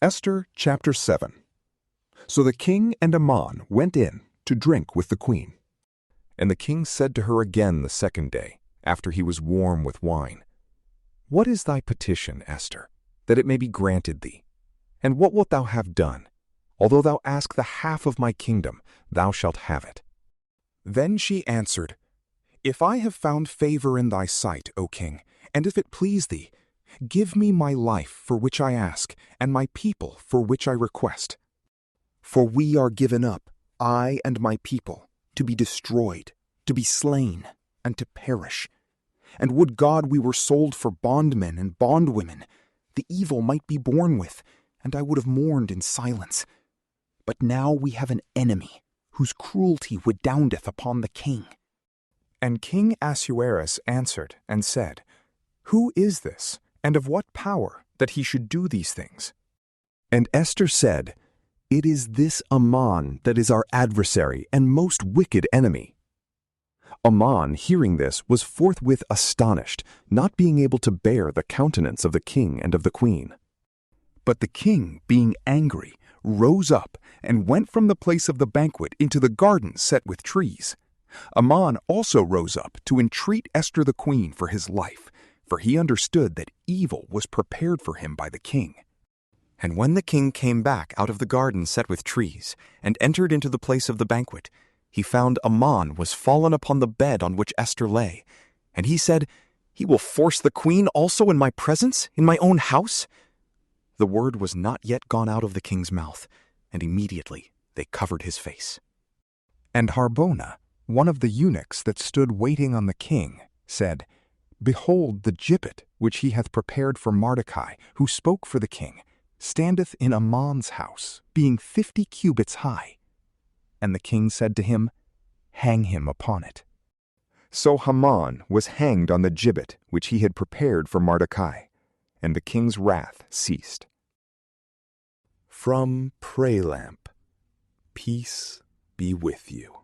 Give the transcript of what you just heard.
Esther chapter 7. So the king and Aman went in to drink with the queen. And the king said to her again the second day, after he was warm with wine, "What is thy petition, Esther, that it may be granted thee? And what wilt thou have done? Although thou ask the half of my kingdom, thou shalt have it." Then she answered, "If I have found favor in thy sight, O king, and if it please thee, give me my life for which I ask, and my people for which I request. For we are given up, I and my people, to be destroyed, to be slain, and to perish. And would God we were sold for bondmen and bondwomen, the evil might be borne with, and I would have mourned in silence. But now we have an enemy, whose cruelty redoundeth upon the king." And King Ahasuerus answered and said, "Who is this, and of what power, that he should do these things?" And Esther said, "It is this Aman that is our adversary and most wicked enemy." Aman, hearing this, was forthwith astonished, not being able to bear the countenance of the king and of the queen. But the king, being angry, rose up and went from the place of the banquet into the garden set with trees. Aman also rose up to entreat Esther the queen for his life, for he understood that evil was prepared for him by the king. And when the king came back out of the garden set with trees, and entered into the place of the banquet, he found Aman was fallen upon the bed on which Esther lay. And he said, "He will force the queen also in my presence, in my own house?" The word was not yet gone out of the king's mouth, and immediately they covered his face. And Harbona, one of the eunuchs that stood waiting on the king, said, "Behold, the gibbet which he hath prepared for Mordecai, who spoke for the king, standeth in Aman's house, being 50 cubits high." And the king said to him, "Hang him upon it." So Haman was hanged on the gibbet which he had prepared for Mordecai, and the king's wrath ceased. From PrayLamp. Peace be with you.